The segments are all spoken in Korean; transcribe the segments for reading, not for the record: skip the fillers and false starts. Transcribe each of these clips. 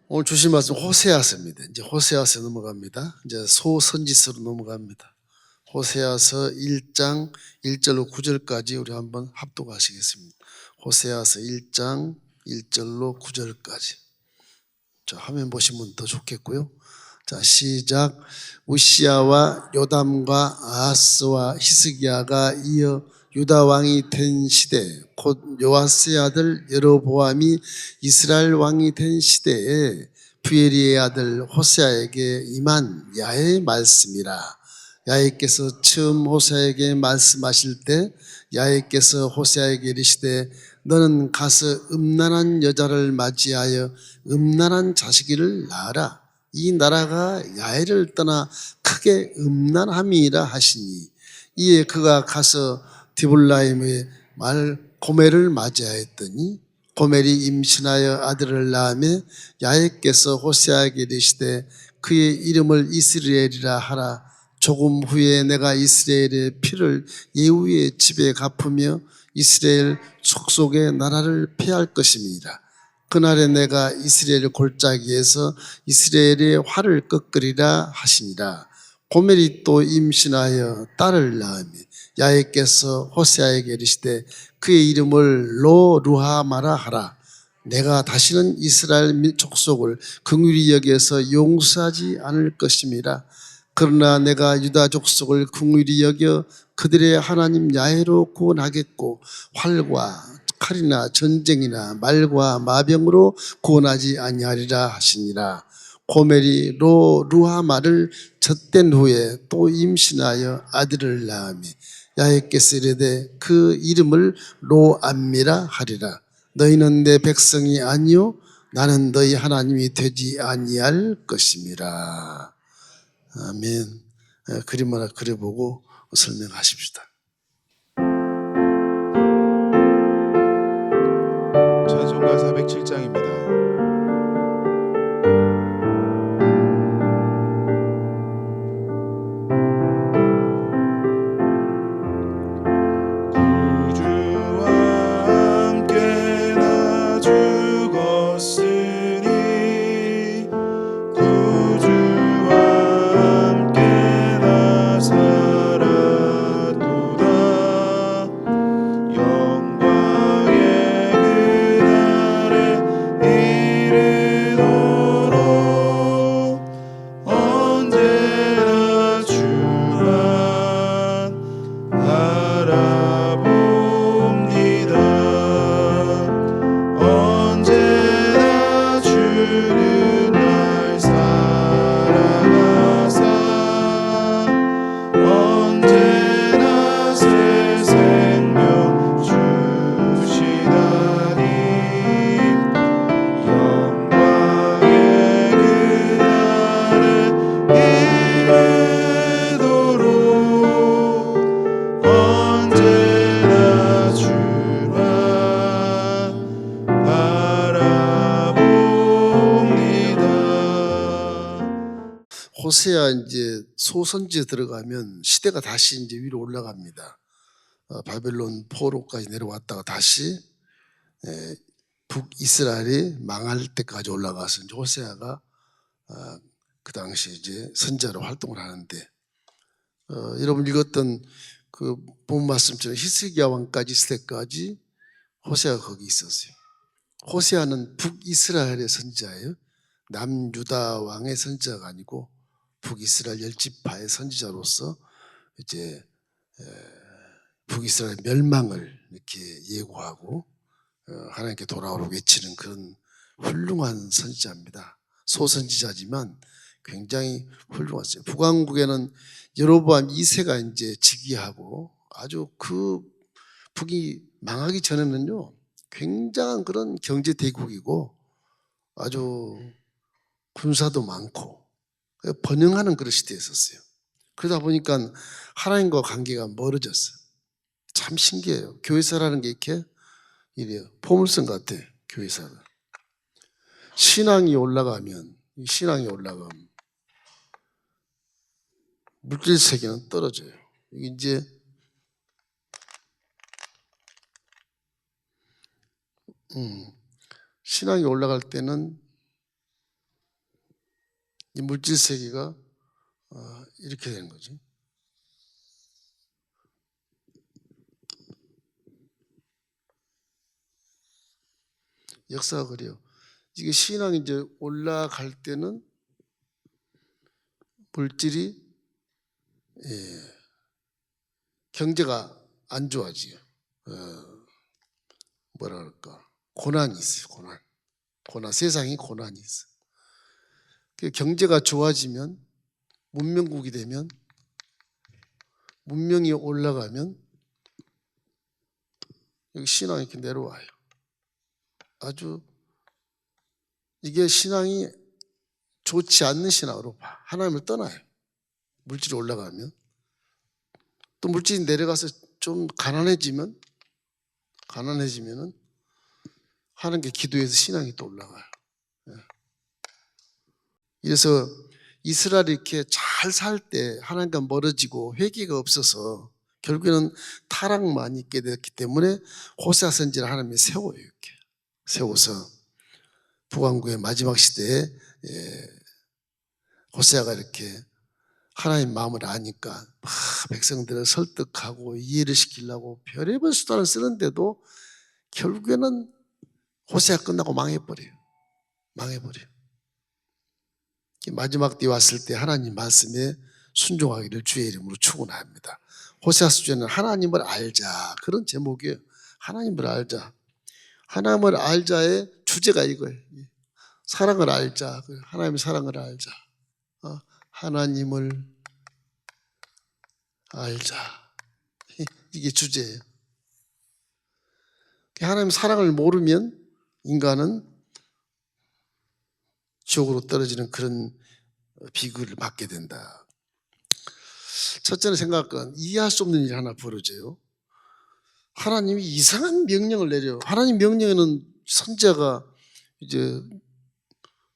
오늘 주신 말씀 호세아서입니다. 이제 호세아서 넘어갑니다. 이제 소선지서로 넘어갑니다. 호세아서 1장 1절로 9절까지 우리 한번 합독하시겠습니다. 호세아서 1장 1절로 9절까지. 자, 화면 보시면 더 좋겠고요. 자, 시작. 우시야와 요담과 아하스와 히스기야가 이어 유다 왕이 된 시대, 곧 요아스의 아들 여로보암이 이스라엘 왕이 된 시대에 부엘리의 아들 호세아에게 임한 야훼의 말씀이라. 야훼께서 처음 호세아에게 말씀하실 때 야훼께서 호세아에게 이르시되 너는 가서 음란한 여자를 맞이하여 음란한 자식이를 낳아라. 이 나라가 야훼를 떠나 크게 음란함이라 하시니 이에 그가 가서 디볼라임의 말 고멜을 맞이하였더니 고멜이 임신하여 아들을 낳으며 야훼께서 호세아에게 이르시되 그의 이름을 이스라엘이라 하라. 조금 후에 내가 이스라엘의 피를 예후의 집에 갚으며 이스라엘 속속의 나라를 폐할 것임이니라. 그날에 내가 이스라엘 골짜기에서 이스라엘의 활을 꺾으리라 하시니라. 고멜이 또 임신하여 딸을 낳으며 야훼께서 호세아에게 이르시되 그의 이름을 로루하마라 하라. 내가 다시는 이스라엘 족속을 긍휼히 여겨서 용서하지 않을 것임이라. 그러나 내가 유다 족속을 긍휼히 여겨 그들의 하나님 야훼로 구원하겠고 활과 칼이나 전쟁이나 말과 마병으로 구원하지 아니하리라 하시니라. 고멜이 로루하마를 젖된 후에 또 임신하여 아들을 낳으며 야훼께서 이르되 그 이름을 로암미라 하리라. 너희는 내 백성이 아니요 나는 너희 하나님이 되지 아니할 것임이라. 아멘. 그림 하나 그려보고 설명하십시다. 찬송가 407장입니다. 호세아 이제 소선지에 들어가면 시대가 다시 이제 위로 올라갑니다. 바벨론 포로까지 내려왔다가 다시 북이스라엘이 망할 때까지 올라가서 이제 호세아가 그 당시 이제 선자로 활동을 하는데 여러분 읽었던 그 본 말씀처럼 히스기야 왕까지 있을 때까지 호세아가 거기 있었어요. 호세아는 북이스라엘의 선지자예요. 남유다 왕의 선지자가 아니고 북이스라엘 10지파의 선지자로서 이제 북이스라엘 멸망을 이렇게 예고하고 하나님께 돌아오라고 외치는 그런 훌륭한 선지자입니다. 소선지자지만 굉장히 훌륭했어요. 북왕국에는 여로보암 2세가 이제 즉위하고 아주 그 북이 망하기 전에는요 굉장한 그런 경제 대국이고 아주 군사도 많고 번영하는 그런 시대였었어요. 그러다 보니까 하나님과 관계가 멀어졌어요. 참 신기해요. 교회사라는 게 이렇게 이래요. 포물선 같아. 교회사가 신앙이 올라가면 물질 세계는 떨어져요. 이게 이제 신앙이 올라갈 때는 이 물질 세계가 이렇게 되는 거지. 역사가 그래요. 이게 신앙이 이제 올라갈 때는 물질이 경제가 안 좋아지요. 뭐라 그럴까? 고난이 있어요. 고난. 세상이 고난이 있어. 경제가 좋아지면 문명국이 되면 문명이 올라가면 여기 신앙이 이렇게 내려와요. 아주 이게 신앙이 좋지 않는 신앙으로 하나님을 떠나요. 물질이 올라가면 또 물질이 내려가서 좀 가난해지면은 하나님께 기도해서 신앙이 또 올라가요. 그래서 이스라엘이 이렇게 잘 살 때 하나님과 멀어지고 회개가 없어서 결국에는 타락만 있게 됐기 때문에 호세아 선지를 하나님이 세워요. 이렇게 세워서 북왕국의 마지막 시대에 호세아가 이렇게 하나님 마음을 아니까 백성들을 설득하고 이해를 시키려고 별의별 수단을 쓰는데도 결국에는 호세아 끝나고 망해버려요. 마지막 때 왔을 때 하나님 말씀에 순종하기를 주의 이름으로 축원합니다. 호세아 수준은 하나님을 알자, 그런 제목이에요. 하나님을 알자. 하나님을 알자의 주제가 이거예요. 사랑을 알자. 하나님의 사랑을 알자. 하나님을 알자. 이게 주제예요. 하나님 사랑을 모르면 인간은 지옥으로 떨어지는 그런 비극을 맞게 된다. 첫째는 생각은 이해할 수 없는 일이 하나 벌어져요. 하나님이 이상한 명령을 내려요. 하나님 명령에는 선지자가 이제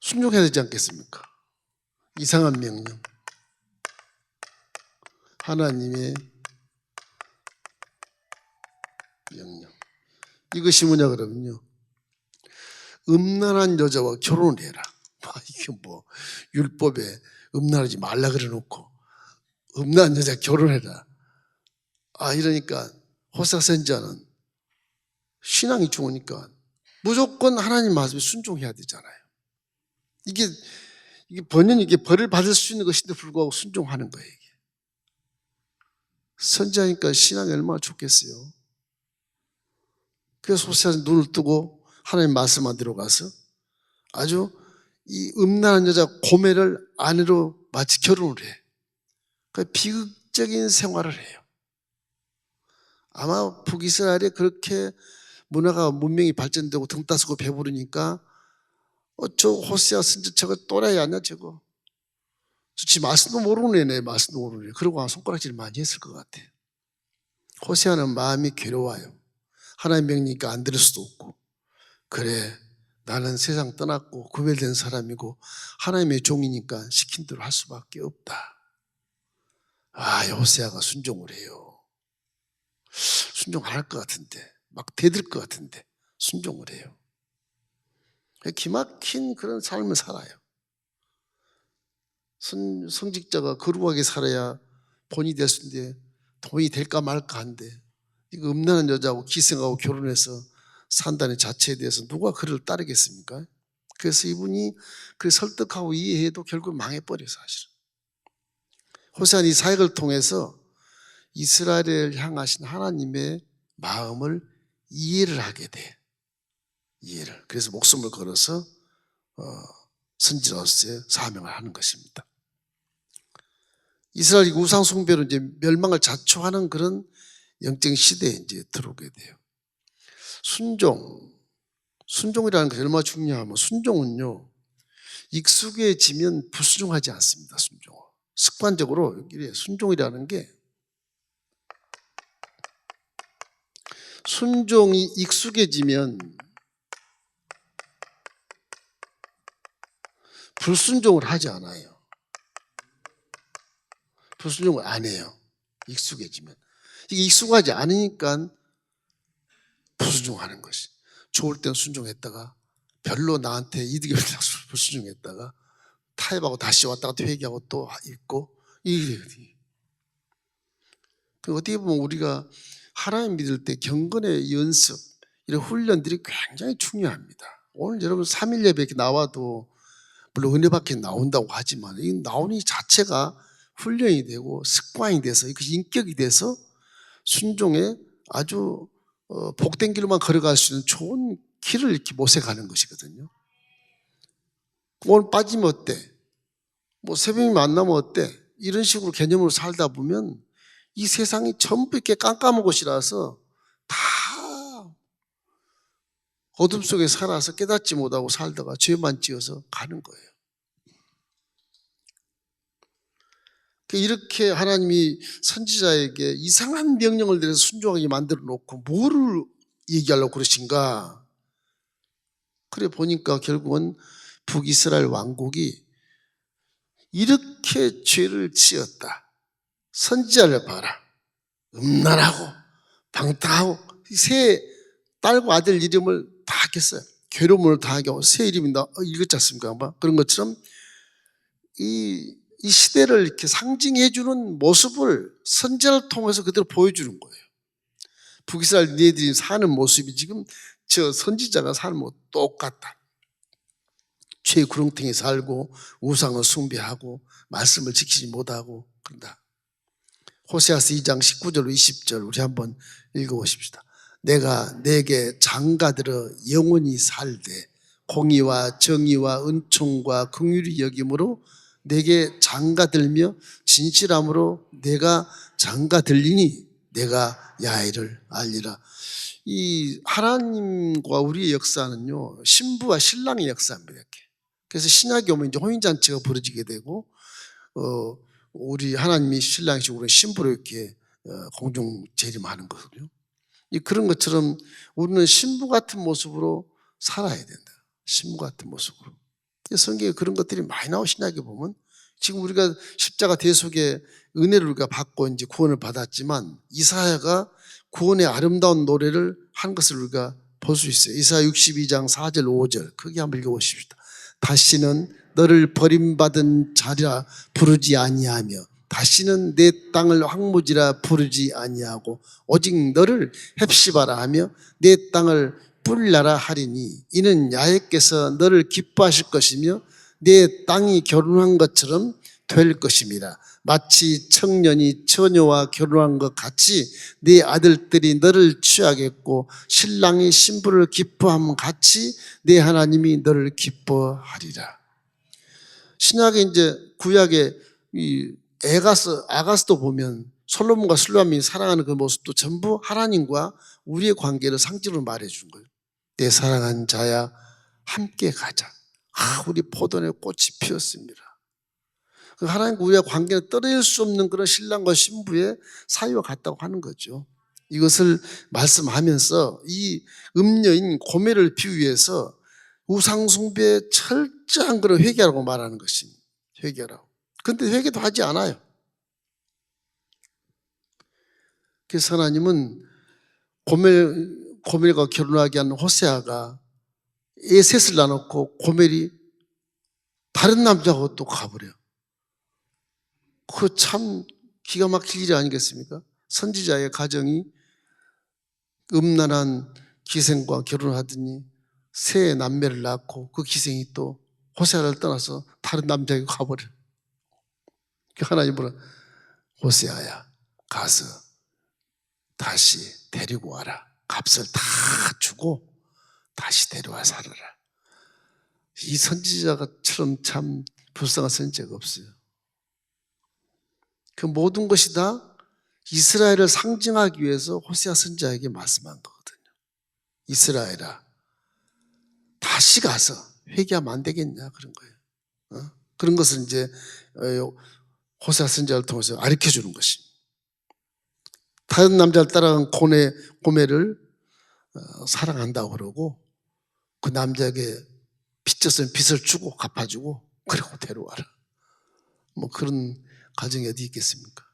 순종해야 되지 않겠습니까? 이상한 명령. 하나님의 명령. 이것이 뭐냐 그러면요. 음란한 여자와 결혼을 해라. 이게 뭐 율법에 음란하지 말라 그래 놓고 음란한 여자 결혼해라. 이러니까 호세아 선지자는 신앙이 좋으니까 무조건 하나님 말씀에 순종해야 되잖아요. 이게 번연히 이게 벌을 받을 수 있는 것인데 불구하고 순종하는 거예요. 이게. 선지자니까 신앙이 얼마나 좋겠어요. 그래서 호세아는 눈을 뜨고 하나님 말씀만 들어가서 아주 이 음란한 여자 고멜을 아내로 마치 결혼을 해. 그러니까 비극적인 생활을 해요. 아마 북이스라엘에 그렇게 문화가 문명이 발전되고 등 따스고 배부르니까 저 호세아 선지자 저거 또라이 아니야 저거. 지 말씀도 모르는 애네. 말씀도 모르는 애. 그러고 손가락질 많이 했을 것 같아. 호세아는 마음이 괴로워요. 하나님 명령이니까 안 들을 수도 없고. 그래 나는 세상 떠났고 구별된 사람이고 하나님의 종이니까 시킨 대로 할 수밖에 없다. 호세아가 순종을 해요. 순종 안 할 것 같은데 막 대들 것 같은데 순종을 해요. 기막힌 그런 삶을 살아요. 성직자가 거룩하게 살아야 본이 될 수 있는데 돈이 될까 말까 한데 이거 음란한 여자하고 기생하고 결혼해서 산다는 자체에 대해서 누가 그를 따르겠습니까? 그래서 이분이 그 설득하고 이해해도 결국 망해버려요. 사실은 호세아는 이 사역을 통해서 이스라엘을 향하신 하나님의 마음을 이해를 하게 돼. 이해를. 그래서 목숨을 걸어서 선지자로서의 사명을 하는 것입니다. 이스라엘이 우상 숭배로 이제 멸망을 자초하는 그런 영적 시대에 이제 들어오게 돼요. 순종이라는 것이 얼마나 중요하면 순종은요 익숙해지면 불순종하지 않습니다. 습관적으로 순종이라는 게 순종이 익숙해지면 불순종을 하지 않아요. 불순종을 안 해요. 익숙해지면. 이게 익숙하지 않으니까 불순종하는 것이. 좋을 땐 순종했다가 별로 나한테 이득이 없다고 불순종했다가 타협하고 다시 왔다가 또 회개하고 또 있고 이게 어떻게 보면 우리가 하나님 믿을 때 경건의 연습 이런 훈련들이 굉장히 중요합니다. 오늘 여러분 3일 예배 이렇게 나와도 물론 은혜 받게 나온다고 하지만 이 나오는 이 자체가 훈련이 되고 습관이 돼서 그 인격이 돼서 순종에 아주 복된 길로만 걸어갈 수 있는 좋은 길을 이렇게 모색하는 것이거든요. 오늘 빠지면 어때? 뭐 새벽이 만나면 어때? 이런 식으로 개념으로 살다 보면 이 세상이 전부 이렇게 깜깜한 곳이라서 다 어둠 속에 살아서 깨닫지 못하고 살다가 죄만 지어서 가는 거예요. 이렇게 하나님이 선지자에게 이상한 명령을 내려서 순종하게 만들어 놓고 뭐를 얘기하려고 그러신가? 그래 보니까 결국은 북이스라엘 왕국이 이렇게 죄를 지었다. 선지자를 봐라. 음란하고 방탕하고 새 딸과 아들 이름을 다 했어요. 괴로움을 당하게 하고 새 이름이 읽었지 않습니까? 아마 그런 것처럼 이 시대를 이렇게 상징해 주는 모습을 선지자를 통해서 그대로 보여주는 거예요. 북이스라엘 니네들이 사는 모습이 지금 저 선지자가 사는 모습 똑같다. 죄의 구렁텅이에 살고 우상을 숭배하고 말씀을 지키지 못하고 그런다. 호세아서 2장 19절 20절 우리 한번 읽어보십시다. 내가 내게 장가들어 영원히 살되 공의와 정의와 은총과 긍휼히 여김으로 내게 장가들며 진실함으로 내가 장가들리니 내가 야훼를 알리라. 이 하나님과 우리의 역사는요 신부와 신랑의 역사입니다. 이렇게. 그래서 신약에 오면 이제 혼인잔치가 벌어지게 되고 우리 하나님이 신랑이시고 우리 신부로 이렇게 공중 재림하는 거거든요. 그런 것처럼 우리는 신부 같은 모습으로 살아야 된다. 신부 같은 모습으로. 성경에 그런 것들이 많이 나오고 신약에 보면 지금 우리가 십자가 대속의 은혜를 우리가 받고 이제 구원을 받았지만 이사야가 구원의 아름다운 노래를 한 것을 우리가 볼 수 있어요. 이사야 62장 4절 5절 크게 한번 읽어보십시다. 다시는 너를 버림받은 자리라 부르지 아니하며 다시는 내 땅을 황무지라 부르지 아니하고 오직 너를 헵시바라 하며 내 땅을 뿔나라 하리니 이는 야훼께서 너를 기뻐하실 것이며 내 땅이 결혼한 것처럼 될 것입니다. 마치 청년이 처녀와 결혼한 것 같이 네 아들들이 너를 취하겠고 신랑이 신부를 기뻐함 같이 네 하나님이 너를 기뻐하리라. 신약에 이제 구약에 이 아가스도 보면 솔로몬과 슬로암이 사랑하는 그 모습도 전부 하나님과 우리의 관계를 상징으로 말해준 거예요. 내 사랑한 자야 함께 가자. 우리 포도나무 꽃이 피었습니다. 하나님과 우리의 관계는 떨어질 수 없는 그런 신랑과 신부의 사이와 같다고 하는 거죠. 이것을 말씀하면서 이 음녀인 고멜을 비유해서 우상숭배의 철저한 그런 회개라고 말하는 것입니다. 회개라고. 그런데 회개도 하지 않아요. 그래서 하나님은 고멜과 결혼하게 하는 호세아가 애 셋을 낳아놓고 고멜이 다른 남자하고 또 가버려요. 그 참 기가 막힐 일이 아니겠습니까? 선지자의 가정이 음란한 기생과 결혼하더니 새 남매를 낳고 그 기생이 또 호세아를 떠나서 다른 남자에게 가버려요. 하나님은 호세아야 가서 다시 데리고 와라. 값을 다 주고 다시 데려와 살아라. 이 선지자처럼 참 불쌍한 선지자가 없어요. 그 모든 것이 다 이스라엘을 상징하기 위해서 호세아 선지자에게 말씀한 거거든요. 이스라엘아 다시 가서 회개하면 안 되겠냐 그런 거예요. 그런 것을 이제 호세아 선지자를 통해서 가르쳐 주는 것입니다. 다른 남자를 따라간 고멜을 사랑한다고 그러고 그 남자에게 빚졌으면 빚을 주고 갚아주고 그리고 데려와라. 뭐 그런 가정이 어디 있겠습니까?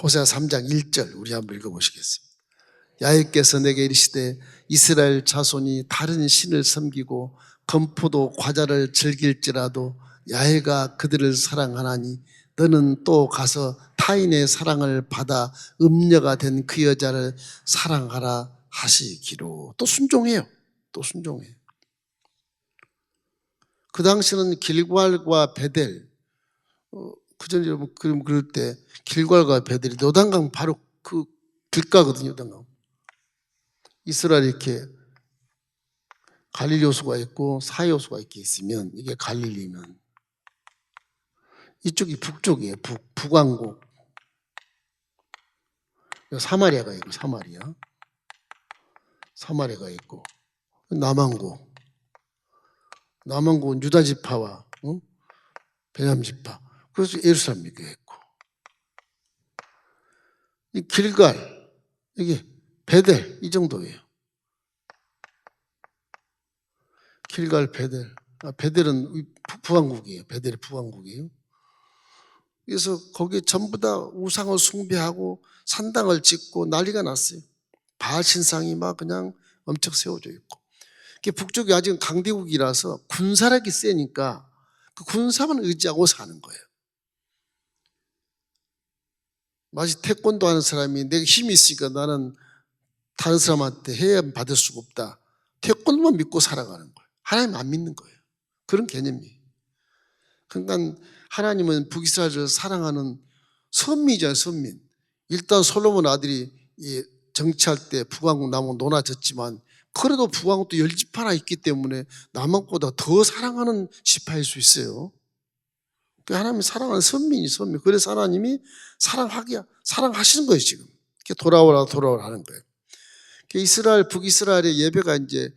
호세아 3장 1절 우리 한번 읽어보시겠습니다. 야훼께서 내게 이르시되 이스라엘 자손이 다른 신을 섬기고 건포도 과자를 즐길지라도 야훼가 그들을 사랑하나니 너는 또 가서 타인의 사랑을 받아 음녀가 된 그 여자를 사랑하라 하시기로. 또 순종해요. 또 순종해요. 그 당시는 길괄과 베델, 그전 여러분 그럴 때 길괄과 베델이 요단강 바로 그 길가거든요. 요단강. 이스라엘이 이렇게 갈릴리 호수가 있고 사해 호수가 이렇게 있으면 이게 갈릴리면 이쪽이 북쪽이에요. 북왕국. 사마리아가 있고 사마리아가 있고 남왕국은 유다 지파와 베냐민 지파. 그래서 예루살렘이 있고 이 길갈 이게 베델 이 정도예요. 길갈 베델. 베델은 북왕국이에요. 베델이 북왕국이에요. 그래서 거기에 전부 다 우상을 숭배하고 산당을 짓고 난리가 났어요. 바알 신상이 막 그냥 엄청 세워져 있고. 북쪽이 아직은 강대국이라서 군사력이 세니까 그 군사만 의지하고 사는 거예요. 마치 태권도 하는 사람이 내가 힘이 있으니까 나는 다른 사람한테 해야 받을 수가 없다. 태권도만 믿고 살아가는 거예요. 하나님 안 믿는 거예요. 그런 개념이에요. 그러니까 하나님은 북이스라엘을 사랑하는 선민이잖아요. 선민. 일단 솔로몬 아들이 정치할 때 북왕국 남왕국 논아졌지만 그래도 북왕국도 10지파나 있기 때문에 남왕국보다 더 사랑하는 지파일 수 있어요. 하나님이 사랑하는 선민. 그래서 하나님이 사랑하시는 거예요, 지금. 돌아오라 하는 거예요. 북이스라엘의 예배가 이제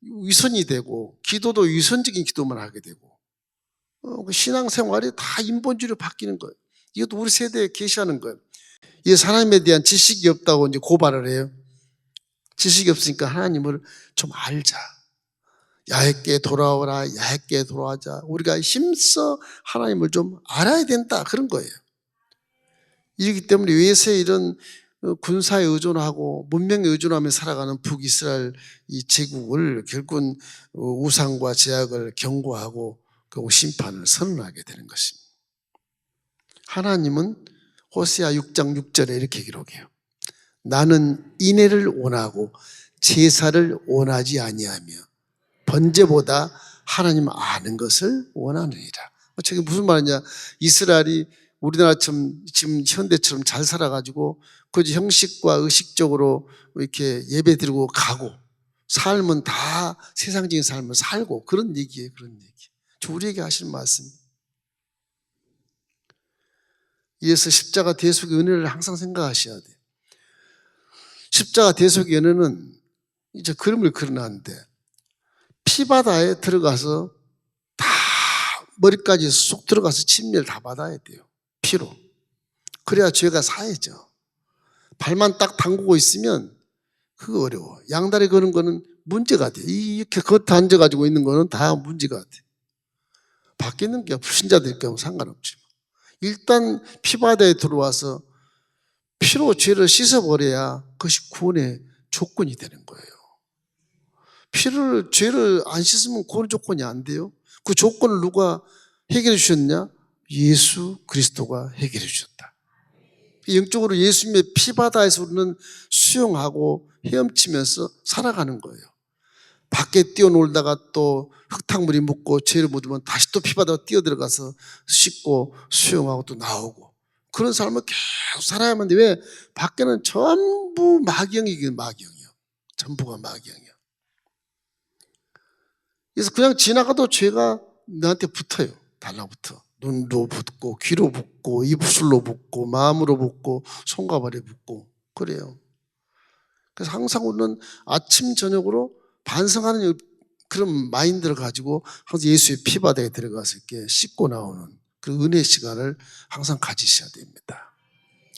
위선이 되고, 기도도 위선적인 기도만 하게 되고, 신앙생활이 다 인본주의로 바뀌는 거예요. 이것도 우리 세대에 계시하는 거예요. 이 하나님에 대한 지식이 없다고 이제 고발을 해요. 지식이 없으니까 하나님을 좀 알자. 야훼께 돌아오라, 야훼께 돌아오자. 우리가 힘써 하나님을 좀 알아야 된다. 그런 거예요. 이렇기 때문에 외세에 이런 군사에 의존하고 문명에 의존하며 살아가는 북이스라엘 이 제국을 결국은 우상과 제약을 경고하고 그 심판을 선언하게 되는 것입니다. 하나님은 호세아 6장 6절에 이렇게 기록해요. 나는 인애를 원하고 제사를 원하지 아니하며 번제보다 하나님 아는 것을 원하느니라. 저게 무슨 말이냐? 이스라엘이 우리나라처럼 지금 현대처럼 잘 살아가지고 그 형식과 의식적으로 이렇게 예배드리고 가고 삶은 다 세상적인 삶을 살고 그런 얘기예요. 그런 얘기. 우리에게 하시는 말씀. 이래서 십자가 대속의 은혜를 항상 생각하셔야 돼요. 십자가 대속의 은혜는 이제 그림을 그려놨는데 피바다에 들어가서 다 머리까지 쏙 들어가서 침례를 다 받아야 돼요. 피로. 그래야 죄가 사해져. 발만 딱 담그고 있으면 그거 어려워. 양다리 거는 거는 문제가 돼. 이렇게 겉에 앉아가지고 있는 거는 다 문제가 돼. 밖에 있는 게 불신자들 경우 상관없지만 일단 피바다에 들어와서 피로 죄를 씻어버려야 그것이 구원의 조건이 되는 거예요. 죄를 안 씻으면 구원 조건이 안 돼요. 그 조건을 누가 해결해 주셨냐? 예수 그리스도가 해결해 주셨다. 영적으로 예수님의 피바다에서 우리는 수영하고 헤엄치면서 살아가는 거예요. 밖에 뛰어놀다가 또 흙탕물이 묻고 죄를 묻으면 다시 또 피바다로 뛰어들어가서 씻고 수영하고 또 나오고 그런 삶을 계속 살아야만 돼. 왜? 밖에는 전부 마귀형이긴 마귀형이요. 전부가 마귀형이요. 그래서 그냥 지나가도 죄가 나한테 붙어요. 달라붙어. 눈도 붙고 귀로 붙고 입술로 붙고 마음으로 붙고 손과 발에 붙고 그래요. 그래서 항상 우리는 아침 저녁으로 반성하는 그런 마인드를 가지고 항상 예수의 피바다에 들어가서 이렇게 씻고 나오는 그 은혜의 시간을 항상 가지셔야 됩니다.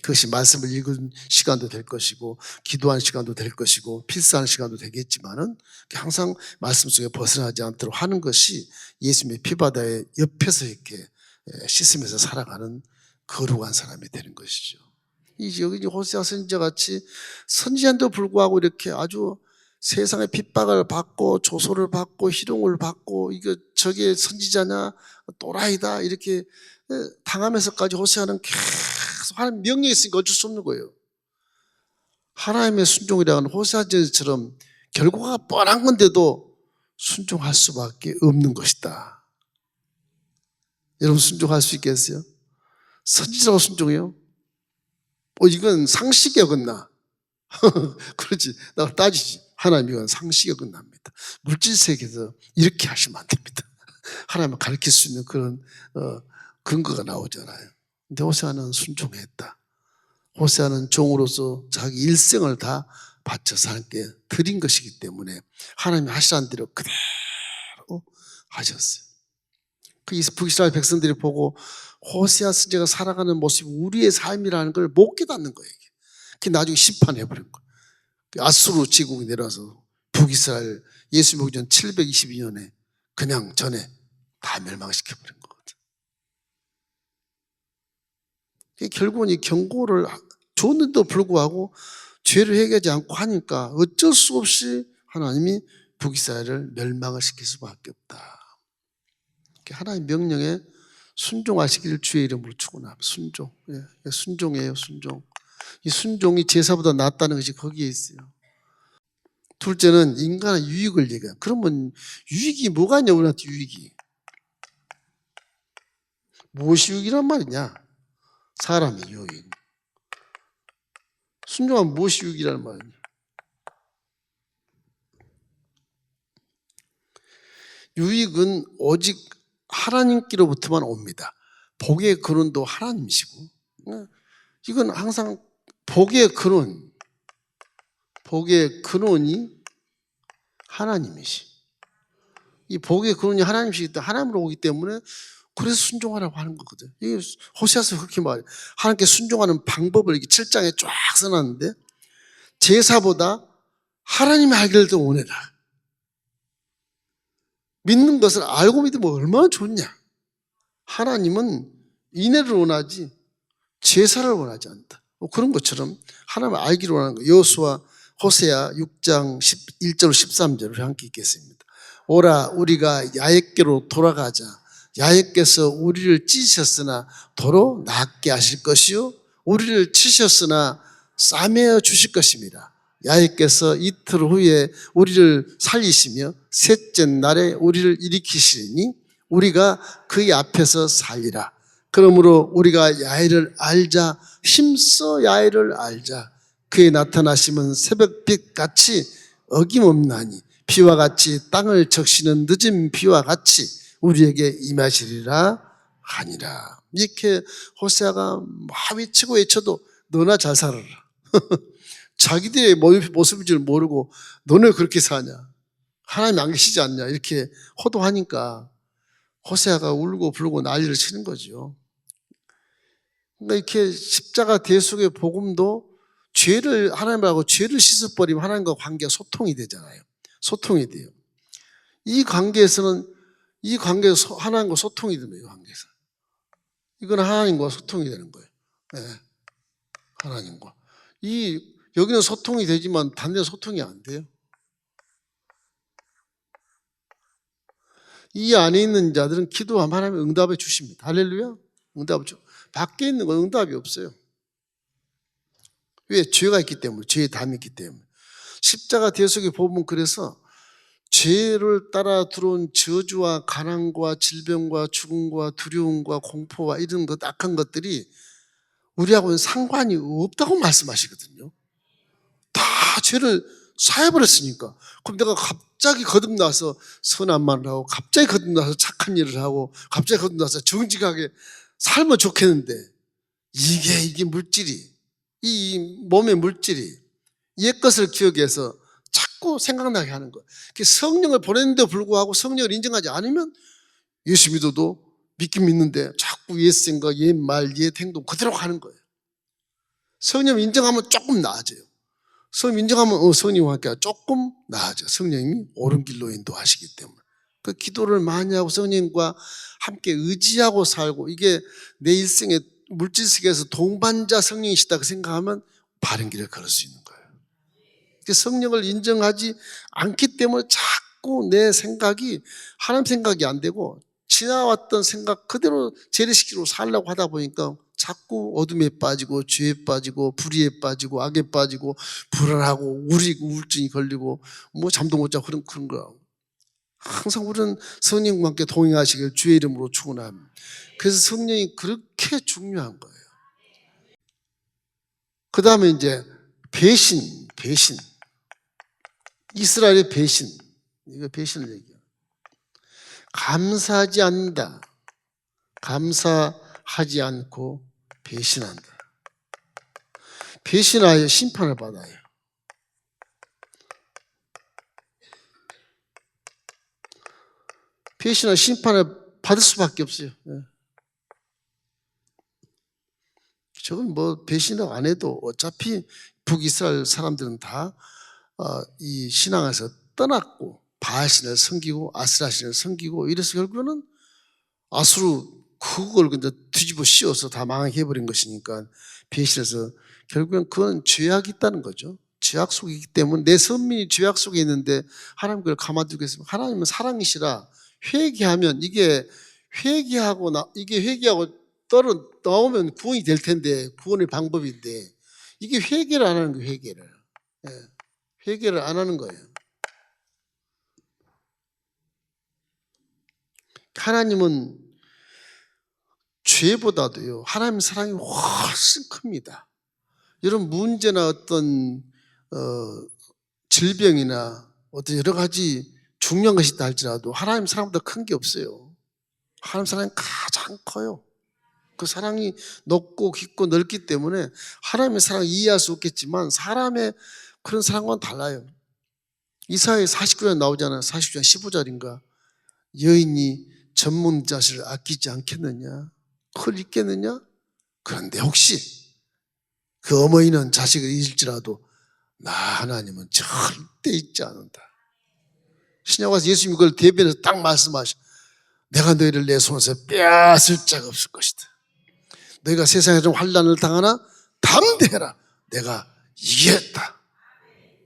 그것이 말씀을 읽은 시간도 될 것이고 기도하는 시간도 될 것이고 필사하는 시간도 되겠지만은 항상 말씀 속에 벗어나지 않도록 하는 것이 예수님의 피바다의 옆에서 이렇게 씻으면서 살아가는 거룩한 사람이 되는 것이죠. 여기 호세아 선지자 같이 선지자인데도 불구하고 이렇게 아주 세상의 핍박을 받고 조소를 받고 희롱을 받고 이거 저게 선지자냐 또라이다 이렇게 당하면서까지 호세아는 계속 하나님 명령이 있으니까 어쩔 수 없는 거예요. 하나님의 순종이라는 호세아처럼 결과가 뻔한 건데도 순종할 수밖에 없는 것이다. 여러분 순종할 수 있겠어요? 선지자로 순종해요? 이건 상식에 어긋나. 그렇지. 나 따지지. 하나님 이건 상식에 어긋납니다. 물질 세계에서 이렇게 하시면 안 됩니다. 하나님을 가르칠 수 있는 그런 근거가 나오잖아요. 근데 호세아는 순종했다. 호세아는 종으로서 자기 일생을 다 바쳐서 하나님께 드린 것이기 때문에 하나님이 하시라는 대로 그대로 하셨어요. 그 북이스라엘 백성들이 보고 호세아 선지자가 살아가는 모습이 우리의 삶이라는 걸 못 깨닫는 거예요. 그게 나중에 심판해버린 거예요. 아수르 제국이 내려와서 북이스라엘 예수님 오기 전 722년에 그냥 전에 다 멸망시켜버린 거거든. 결국은 이 경고를 줬는데도 불구하고 죄를 회개하지 않고 하니까 어쩔 수 없이 하나님이 북이스라엘을 멸망을 시킬 수밖에 없다. 하나님의 명령에 순종하시기를 주의 이름으로 축원합니다. 순종. 예, 순종이에요, 순종. 이 순종이 제사보다 낫다는 것이 거기에 있어요. 둘째는 인간의 유익을 얘기해요. 그러면 유익이 뭐가 있냐, 우리한테 유익이. 무엇이 유익이란 말이냐? 사람의 유익. 순종하면 무엇이 유익이라는 말이냐? 유익은 오직 하나님께로부터만 옵니다. 복의 근원도 하나님이시고, 이건 항상 복의 근원이 하나님이시. 이 복의 근원이 하나님이시기 때문에 하나님으로 오기 때문에 그래서 순종하라고 하는 거거든. 이게 호세아서 그렇게 말해요. 하나님께 순종하는 방법을 이렇게 7장에 쫙 써놨는데 제사보다 하나님의 알기를 더 원해라. 믿는 것을 알고 믿으면 얼마나 좋냐. 하나님은 인애를 원하지 제사를 원하지 않는다. 그런 것처럼 하나님을 알기를 원하는 거예요. 여호수아 호세아 6장 1절 13절을 함께 읽겠습니다. 오라 우리가 야훼께로 돌아가자. 야훼께서 우리를 찢으셨으나 도로 낫게 하실 것이요 우리를 치셨으나 싸매어 주실 것입니다. 야훼께서 이틀 후에 우리를 살리시며 셋째 날에 우리를 일으키시니 우리가 그의 앞에서 살리라. 그러므로 우리가 야훼를 알자. 힘써 야훼를 알자. 그의 나타나심은 새벽빛 같이 어김없나니 비와 같이 땅을 적시는 늦은 비와 같이 우리에게 임하시리라 하니라. 이렇게 호세아가 막 외치고 외쳐도 너나 잘 살아라. 자기들의 모습인 줄 모르고 너네 그렇게 사냐? 하나님 안 계시지 않냐? 이렇게 호도하니까 호세아가 울고 불고 난리를 치는 거죠. 그러니까 이렇게 십자가 대속의 복음도 죄를 하나님하고 죄를 씻어버리면 하나님과 관계가 소통이 되잖아요. 소통이 돼요. 이 관계에서 하나님과 소통이 됩니다. 이 관계에서. 이건 하나님과 소통이 되는 거예요. 네. 하나님과. 여기는 소통이 되지만 반대로 소통이 안 돼요. 이 안에 있는 자들은 기도하면 하나님이 응답해 주십니다. 할렐루야. 응답을 줘. 밖에 있는 건 응답이 없어요. 왜? 죄가 있기 때문에. 죄의 담이 있기 때문에. 십자가 대속의 복음은 그래서 죄를 따라 들어온 저주와 가난과 질병과 죽음과 두려움과 공포와 이런 것 악한 것들이 우리하고는 상관이 없다고 말씀하시거든요. 다 죄를 사해버렸으니까. 그럼 내가 갑자기 거듭나서 선한 말을 하고 갑자기 거듭나서 착한 일을 하고 갑자기 거듭나서 정직하게 살면 좋겠는데 이게 물질이 이 몸의 물질이 옛 것을 기억해서 자꾸 생각나게 하는 거예요. 성령을 보냈는데도 불구하고 성령을 인정하지 않으면 예수 믿어도 믿긴 믿는데 자꾸 옛 생각, 옛 말, 옛 행동 그대로 가는 거예요. 성령 인정하면 조금 나아져요. 성령 인정하면 성령과 함께 조금 나아져. 성령님이 옳은 길로 인도하시기 때문에. 그 기도를 많이 하고 성령님과 함께 의지하고 살고 이게 내 일생의 물질 세계에서 동반자 성령이시다 그 생각하면 바른 길을 걸을 수 있는 거예요. 그 성령을 인정하지 않기 때문에 자꾸 내 생각이 하나님 생각이 안 되고 지나왔던 생각 그대로 재래식으로 살려고 하다 보니까 자꾸 어둠에 빠지고 죄에 빠지고 불의에 빠지고 악에 빠지고 불안하고 우울증이 걸리고 뭐 잠도 못 자고 그런 거야. 항상 우리는 성령과 함께 동행하시길 주의 이름으로 축원합니다. 그래서 성령이 그렇게 중요한 거예요. 그 다음에 이제 배신. 이스라엘의 배신. 이거 배신을 얘기해요. 감사하지 않는다. 감사하지 않고 배신한다. 배신하여 심판을 받아요. 배신하여 심판을 받을 수밖에 없어요. 저건 뭐 배신을 안 해도 어차피 북이스라엘 사람들은 다 이 신앙에서 떠났고 바알신을 섬기고 아스라신을 섬기고 이래서 결국은 아수르 그걸 근데 뒤집어 씌워서 다 망하게 해버린 것이니까 배신해서 결국엔 그건 죄악이 있다는 거죠. 죄악 속에 있기 때문에 내 선민이 죄악 속에 있는데 하나님 그걸 가만두겠습니까? 하나님은 사랑이시라 회개하면 이게 회개하고 나오면 구원이 될 텐데 구원의 방법인데 이게 회개를 안 하는 거예요. 회개를 안 하는 거예요. 하나님은 죄보다도요 하나님의 사랑이 훨씬 큽니다. 여러분 문제나 어떤 질병이나 어떤 여러 가지 중요한 것이 있다 할지라도 하나님 사랑보다 큰 게 없어요. 하나님 사랑이 가장 커요. 그 사랑이 높고 깊고 넓기 때문에 하나님의 사랑을 이해할 수 없겠지만 사람의 그런 사랑과는 달라요. 이사야 49장 나오잖아요. 49장 15절인가. 여인이 전문 자식을 아끼지 않겠느냐? 그걸 잊겠느냐? 그런데 혹시 그 어머니는 자식을 잊을지라도 나 하나님은 절대 잊지 않는다. 신약 와서 예수님이 그걸 대변해서 딱 말씀하셔. 내가 너희를 내 손에서 빼앗을 자가 없을 것이다. 너희가 세상에 좀 환난을 당하나 담대해라. 내가 이겼다.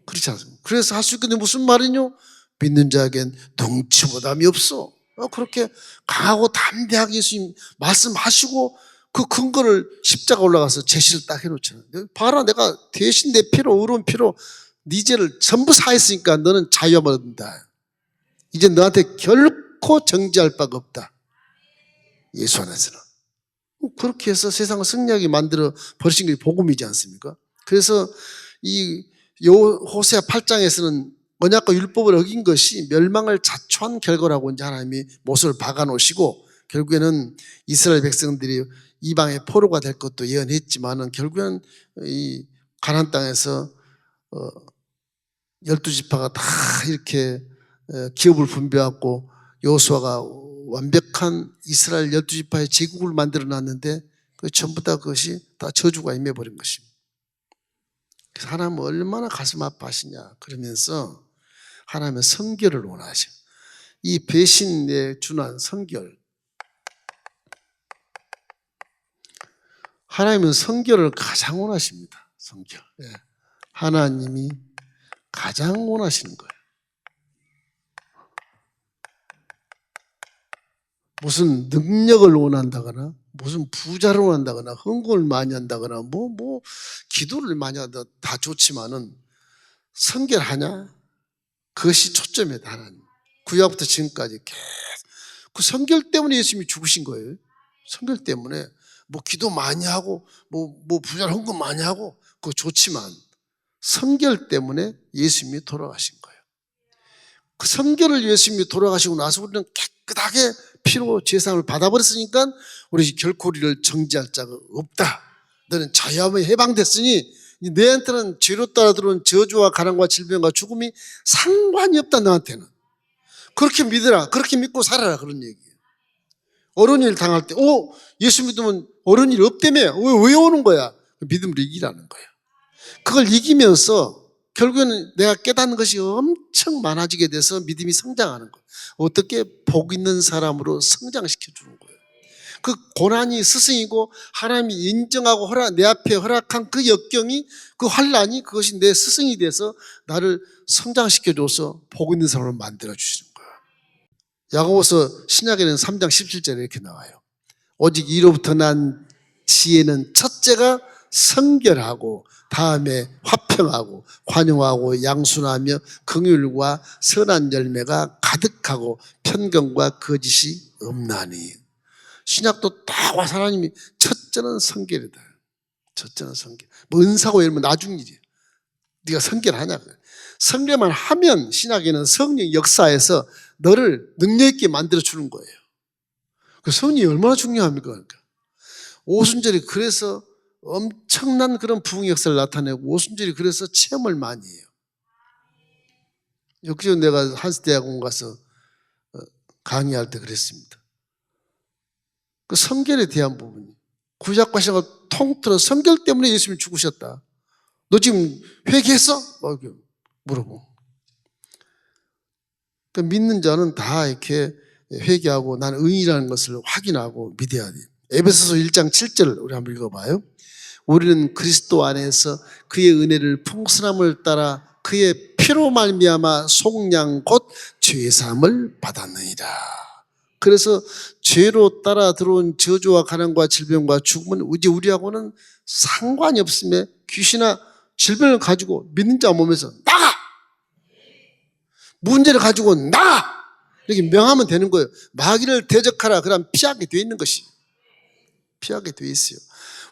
그렇지 않습니까? 그래서 할 수 있겠는데 무슨 말이뇨? 믿는 자에겐 덩치보담이 없어. 그렇게 강하고 담대하게 예수님 말씀하시고 그 근거를 십자가 올라가서 제시를 딱 해놓잖아요. 봐라 내가 대신 내 피로 의로운 피로 네 죄를 전부 사했으니까 너는 자유함을 얻는다. 이제 너한테 결코 정죄할 바가 없다. 예수 안에서는. 그렇게 해서 세상을 승리하게 만들어 버리신 게 복음이지 않습니까? 그래서 이 호세아 8장에서는 언약과 율법을 어긴 것이 멸망을 자초한 결과라고 이제 하나님이 못을 박아 놓으시고 결국에는 이스라엘 백성들이 이방의 포로가 될 것도 예언했지만은 결국에는 이 가나안 땅에서 12지파가 다 이렇게 기업을 분배하고 여호수아가 완벽한 이스라엘 12지파의 제국을 만들어 놨는데 그 전부 다 그것이 다 저주가 임해버린 것입니다. 그래서 하나님은 얼마나 가슴 아파하시냐 그러면서 하나님은 성결을 원하셔. 이 배신에 준한 성결. 하나님은 성결을 가장 원하십니다. 성결. 하나님이 가장 원하시는 거예요. 무슨 능력을 원한다거나 무슨 부자를 원한다거나 헌금을 많이 한다거나 뭐 기도를 많이 한다 다 좋지만은 성결하냐? 그것이 초점이다. 하나님. 구약부터 지금까지 계속 그 성결 때문에 예수님이 죽으신 거예요. 성결 때문에 뭐 기도 많이 하고 뭐 부자를 헌금 많이 하고 그거 좋지만 성결 때문에 예수님이 돌아가신 거예요. 그 성결을 예수님이 돌아가시고 나서 우리는 깨끗하게 피로 제사함을 받아버렸으니까 우리 결코 우리를 정죄할 자가 없다. 너는 자유함에 해방됐으니 너한테는 죄로 따라 들어온 저주와 가난과 질병과 죽음이 상관이 없다. 너한테는 그렇게 믿으라. 그렇게 믿고 살아라. 그런 얘기예요. 어려운 당할 때 예수 믿으면 어려운 일 없다며. 왜 오는 거야? 믿음으로 이기라는 거야. 그걸 이기면서 결국에는 내가 깨닫는 것이 엄청 많아지게 돼서 믿음이 성장하는 거예요. 어떻게 복 있는 사람으로 성장시켜 주는 거예요. 그 고난이 스승이고 하나님이 인정하고 내 앞에 허락한 그 역경이, 그 환난이, 그것이 내 스승이 돼서 나를 성장시켜줘서 복 있는 사람을 만들어주시는 거예요. 야고보서 신약에는 3장 17절에 이렇게 나와요. 오직 이로부터 난 지혜는 첫째가 성결하고 다음에 화평하고 관용하고 양순하며 긍휼과 선한 열매가 가득하고 편견과 거짓이 없나니. 신약도 다 와서 하나님이 첫째는 성결이다. 첫째는 성결. 뭐 은사고 이러면 나중 일이야. 네가 성결하냐. 성결만 하면 신약에는 성령 역사에서 너를 능력 있게 만들어주는 거예요. 그 성령이 얼마나 중요합니까? 그러니까. 오순절이 그래서 엄청난 그런 부흥 역사를 나타내고, 오순절이 그래서 체험을 많이 해요. 역시 내가 한스대학원 가서 강의할 때 그랬습니다. 그 성결에 대한 부분이, 구약과 신약을 통틀어 성결 때문에 예수님이 죽으셨다. 너 지금 회개했어? 이렇게 물어보고. 그러니까 믿는 자는 다 이렇게 회개하고 나는 의인이라는 것을 확인하고 믿어야 돼요. 에베소서 1장 7절 우리 한번 읽어봐요. 우리는 그리스도 안에서 그의 은혜를 풍성함을 따라 그의 피로 말미암아 속량 곧 죄사함을 받았느니라. 그래서 죄로 따라 들어온 저주와 가난과 질병과 죽음은 이제 우리하고는 상관이 없으며, 귀신이나 질병을 가지고 믿는 자 몸에서 나가! 문제를 가지고 나가! 이렇게 명하면 되는 거예요. 마귀를 대적하라. 그럼 피하게 돼 있는 것이. 피하게 돼 있어요.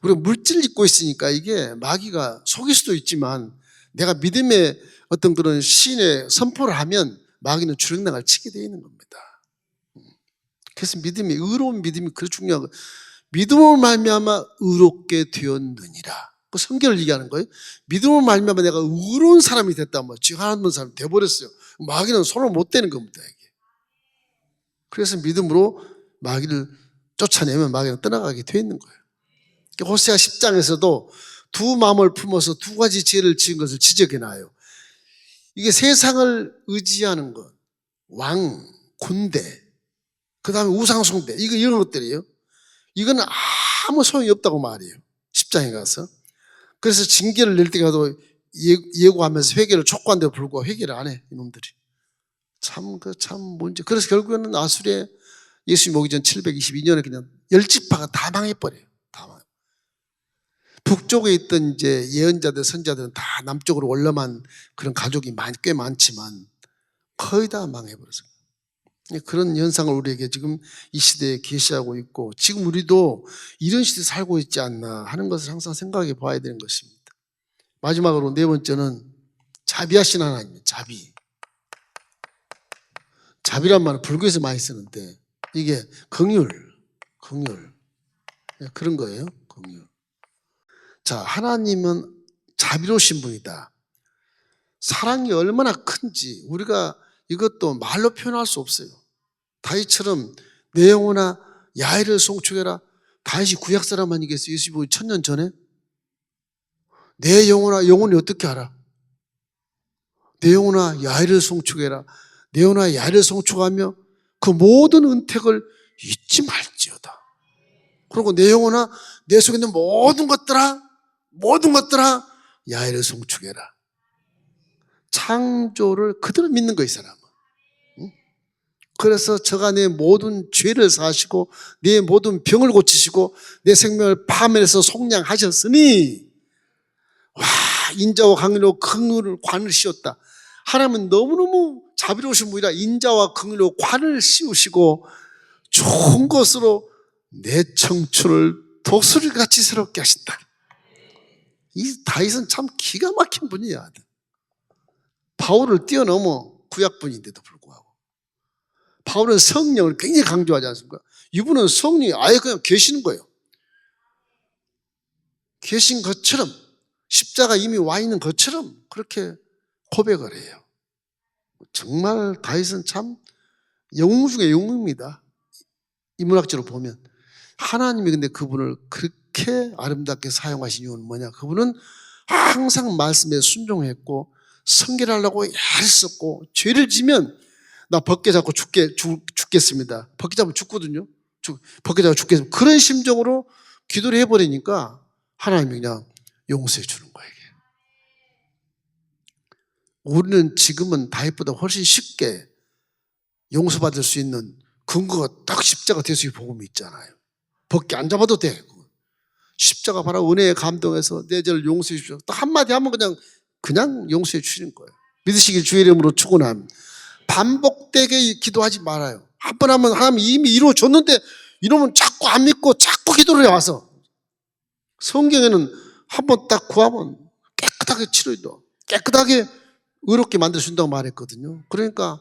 우리가 물질을 입고 있으니까 이게 마귀가 속일 수도 있지만, 내가 믿음의 어떤 그런 신의 선포를 하면 마귀는 주력낭을 치게 돼 있는 겁니다. 그래서 믿음이, 의로운 믿음이 그렇게 중요한 거예요. 믿음으로 말미암아 의롭게 되었느니라. 그 성경을 얘기하는 거예요. 믿음으로 말미암아 내가 의로운 사람이 됐다. 지금 하나님 없는 사람이 돼버렸어요. 마귀는 손을 못 대는 겁니다. 이게. 그래서 믿음으로 마귀를 쫓아내면 마귀는 떠나가게 돼 있는 거예요. 호세아 10장에서도 두 마음을 품어서 두 가지 죄를 지은 것을 지적해놔요. 이게 세상을 의지하는 것, 왕, 군대, 그 다음에 우상숭배, 이런 것들이에요. 이거는 아무 소용이 없다고 말해요. 10장에 가서. 그래서 징계를 낼 때 가도 예고하면서 회개를 촉구한데도 불구하고 회개를 안 해, 이놈들이. 참 문제. 그래서 결국에는 아수리에 예수님 오기 전 722년에 그냥 10지파가 다 망해버려요. 다 망해. 북쪽에 있던 이제 예언자들, 선자들은 다 남쪽으로 원로만 그런 가족이 꽤 많지만 거의 다 망해버렸어요. 그런 현상을 우리에게 지금 이 시대에 계시하고 있고, 지금 우리도 이런 시대에 살고 있지 않나 하는 것을 항상 생각해 봐야 되는 것입니다. 마지막으로 네 번째는 자비하신 하나님, 자비. 자비란 말은 불교에서 많이 쓰는데 이게 긍휼 그런 거예요. 긍휼. 자, 하나님은 자비로우신 분이다. 사랑이 얼마나 큰지 우리가 이것도 말로 표현할 수 없어요. 다윗처럼 내 영혼아 야훼를 송축해라. 다윗이 구약 사람 아니겠어요? 예수 보기 1000년 전에. 내 영혼아, 영혼이 어떻게 알아? 내 영혼아 야훼를 송축해라. 내 영혼아 야훼를 송축하며 그 모든 은택을 잊지 말지어다. 그리고 내 영혼아 내 속에 있는 모든 것들아 야훼를 송축해라. 창조를 그대로 믿는 거야, 이 사람은. 그래서 저가 내 모든 죄를 사하시고 내 모든 병을 고치시고 내 생명을 파멸해서 속량하셨으니, 와, 인자와 긍휼로 관을 씌웠다. 하나님은 너무너무 자비로우신 분이라 인자와 긍휼로 관을 씌우시고 좋은 것으로 내 청춘을 독수리같이 새롭게 하신다. 이 다윗은 참 기가 막힌 분이야. 바울을 뛰어넘어 구약분인데도 불구하고. 바울은 성령을 굉장히 강조하지 않습니까? 이분은 성령이 아예 그냥 계시는 거예요. 계신 것처럼, 십자가 이미 와 있는 것처럼 그렇게 고백을 해요. 정말 다윗은 참 영웅 중에 영웅입니다. 인문학적으로 보면. 하나님이 근데 그분을 그렇게 아름답게 사용하신 이유는 뭐냐? 그분은 항상 말씀에 순종했고 성결하려고 애썼고, 죄를 지면 나 벗게 잡고 죽겠습니다. 벗게 잡으면 죽거든요. 벗겨져 죽겠습니다. 그런 심정으로 기도를 해버리니까 하나님이 그냥 용서해 주는 거예요. 우리는 지금은 다윗보다 훨씬 쉽게 용서받을 수 있는 근거가 딱 십자가 대수의 복음이 있잖아요. 벗기 안 잡아도 돼. 십자가 바로 은혜에 감동해서 내 죄를 용서해 주십시오. 딱 한마디 하면 그냥 용서해 주시는 거예요. 믿으시길 주의 이름으로 축원합니다. 반복되게 기도하지 말아요. 한 번 하면 하나님 이미 이루어줬는데 이러면 자꾸 안 믿고 자꾸 기도를 해와서 성경에는 한 번 딱 구하면 깨끗하게 치료해줘. 깨끗하게 의롭게 만들어준다고 말했거든요. 그러니까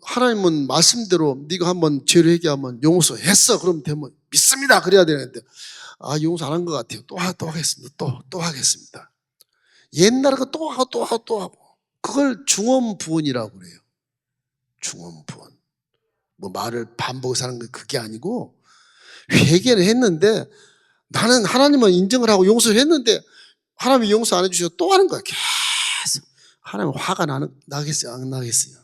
하나님은 말씀대로 네가 한번 죄를 회개하면 용서했어. 그러면 되면 믿습니다. 그래야 되는데 용서 안 한 것 같아요. 또 하겠습니다. 또 하겠습니다. 옛날에 또 하고 그걸 중언부언이라고 그래요. 중언부언. 말을 반복해서 하는 게 그게 아니고 회개를 했는데 나는 하나님은 인정을 하고 용서를 했는데 하나님이 용서 안 해주셔서 또 하는 거야. 계속. 하나님 화가 나겠어요? 안 나겠어요?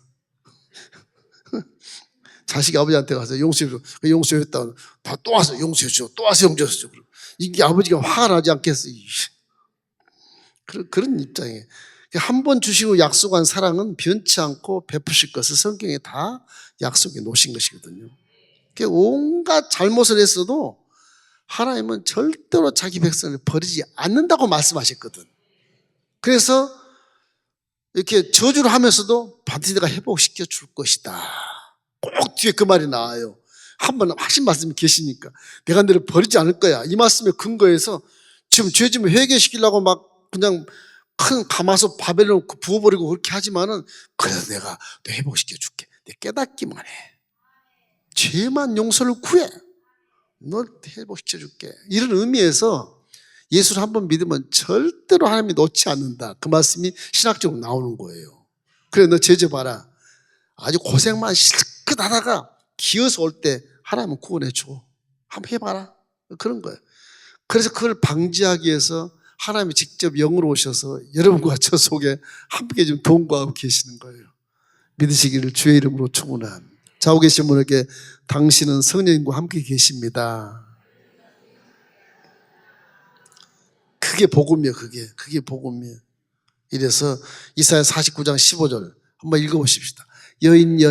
자식이 아버지한테 가서 용서했다고 또 와서 용서해줘. 또 와서 용서해줘. 이게 아버지가 화가 나지 않겠어요? 그런 입장이에요. 한 번 주시고 약속한 사랑은 변치 않고 베푸실 것을 성경에 다 약속해 놓으신 것이거든요. 온갖 잘못을 했어도 하나님은 절대로 자기 백성을 버리지 않는다고 말씀하셨거든. 그래서 이렇게 저주를 하면서도 반드시 내가 회복시켜 줄 것이다. 꼭 뒤에 그 말이 나와요. 한번 하신 말씀이 계시니까 내가 너를 버리지 않을 거야. 이 말씀에 근거해서 지금 죄짐을 회개시키려고 막 그냥 큰 가마솥 바벨론 부어버리고 그렇게 하지만은 그래도 내가 너 회복시켜 줄게. 내 깨닫기만 해. 죄만 용서를 구해. 너 회복시켜 줄게. 이런 의미에서 예수를 한번 믿으면 절대로 하나님이 놓지 않는다. 그 말씀이 신학적으로 나오는 거예요. 그래 너 죄져 봐라. 아주 고생만 실컷 하다가 기어서 올 때 하나님은 구원해 줘. 한번 해봐라. 그런 거예요. 그래서 그걸 방지하기 위해서 하나님이 직접 영으로 오셔서 여러분과 저 속에 함께 좀 동거하고 계시는 거예요. 믿으시기를 주의 이름으로 축원합니다. 자고 계신 분에게 당신은 성령님과 함께 계십니다. 그게 복음이에요. 그게 복음이에요. 이래서 이사야 49장 15절 한번 읽어보십시다. 여인이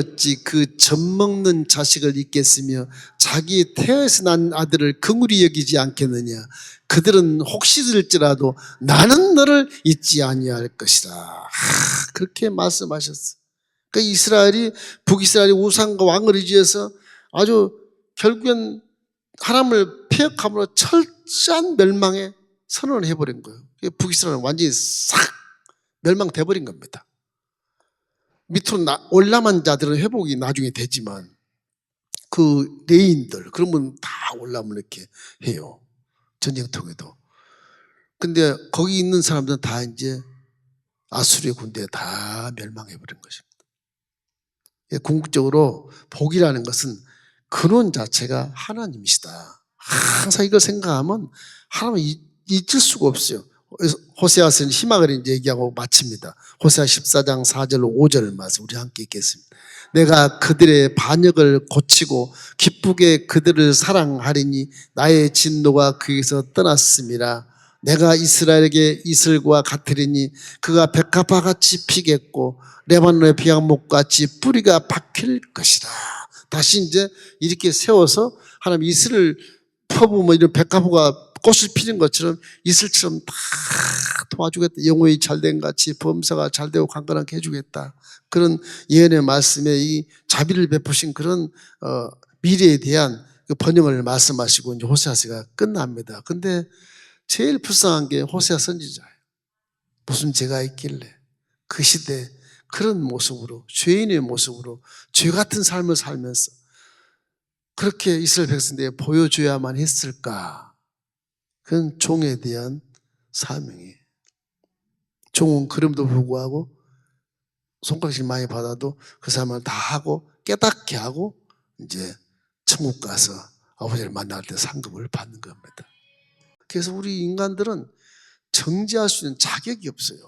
그 젖먹는 자식을 잊겠으며 자기 태에서 난 아들을 긍휼히 여기지 않겠느냐. 그들은 혹시 들지라도 나는 너를 잊지 아니할 것이라. 그렇게 말씀하셨어요. 그러니까 이스라엘이 북이스라엘이 우상과 왕을 의지해서 아주 결국엔 하나님을 폐역함으로 철저한 멸망에 선언을 해버린 거예요. 북이스라엘은 완전히 싹 멸망돼버린 겁니다. 밑으로 올라만 자들은 회복이 나중에 되지만 그 레인들 그러면 다 올라오면 이렇게 해요. 전쟁통에도. 근데 거기 있는 사람들은 다 이제 아수르의 군대에 다 멸망해버린 것입니다. 궁극적으로 복이라는 것은 근원 자체가 하나님이시다. 항상 이걸 생각하면 하나님을 잊을 수가 없어요. 호세아서는 희망을 이제 얘기하고 마칩니다. 호세아 14장 4절 5절 말씀 우리 함께 읽겠습니다. 내가 그들의 반역을 고치고 기쁘게 그들을 사랑하리니 나의 진노가 그에서 떠났음이라. 내가 이스라엘에게 이슬과 같으리니 그가 백합화같이 피겠고 레바논의 비양목같이 뿌리가 박힐 것이다. 다시 이제 이렇게 세워서 하나님 이슬을 펴보면 이런 백합화가 꽃을 피는 것처럼 이슬처럼 다 도와주겠다. 영혼이 잘된 같이 범사가 잘되고 강건하게 해주겠다. 그런 예언의 말씀에 이 자비를 베푸신 그런 미래에 대한 그 번영을 말씀하시고 이제 호세아서가 끝납니다. 근데 제일 불쌍한 게 호세아 선지자예요. 무슨 죄가 있길래 그 시대 그런 모습으로 죄인의 모습으로 죄 같은 삶을 살면서 그렇게 이스라엘 백성들에게 보여줘야만 했을까? 그건 종에 대한 사명이에요. 종은 그럼도 불구하고 손가락질 많이 받아도 그 사람을 다 하고 깨닫게 하고 이제 천국 가서 아버지를 만날 때 상급을 받는 겁니다. 그래서 우리 인간들은 정죄할 수 있는 자격이 없어요.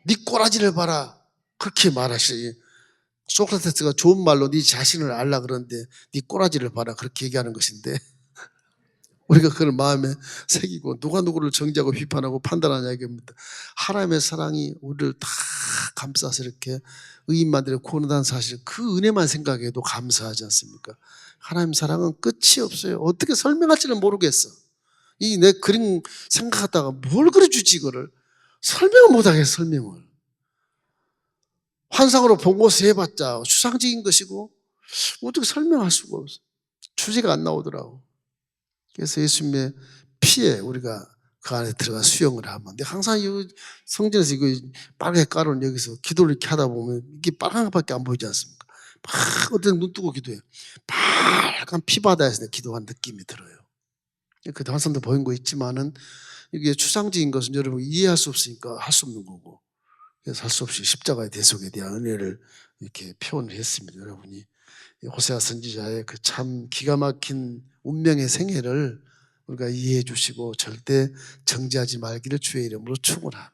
네 꼬라지를 봐라 그렇게 말하시니 소크라테스가 좋은 말로 네 자신을 알라 그러는데 네 꼬라지를 봐라 그렇게 얘기하는 것인데 우리가 그걸 마음에 새기고 누가 누구를 정죄하고 비판하고 판단하냐 이겁니다. 하나님의 사랑이 우리를 다 감싸서 이렇게 의인만들의 구원한다는 사실 그 은혜만 생각해도 감사하지 않습니까? 하나님 사랑은 끝이 없어요. 어떻게 설명할지는 모르겠어. 이 내 그림 생각하다가 뭘 그려주지 이거를 설명을 못하겠어. 설명을 환상으로 본 것을 해봤자 추상적인 것이고 어떻게 설명할 수가 없어. 주제가 안 나오더라고. 그래서 예수님의 피에 우리가 그 안에 들어가 수영을 하면 근데 항상 이 성전에서 이거 빨갛게 깔아놓은 여기서 기도를 이렇게 하다 보면 이게 빨간 것밖에 안 보이지 않습니까? 막 어떤 눈 뜨고 기도해요. 빨간 피바다에서 기도한 느낌이 들어요. 그 환상도 보인 거 있지만은 이게 추상적인 것은 여러분 이해할 수 없으니까 할 수 없는 거고 그래서 할 수 없이 십자가의 대속에 대한 은혜를 이렇게 표현을 했습니다. 여러분이 호세아 선지자의 그 참 기가 막힌 운명의 생애를 우리가 이해해 주시고 절대 정지하지 말기를 주의 이름으로 축원합니다.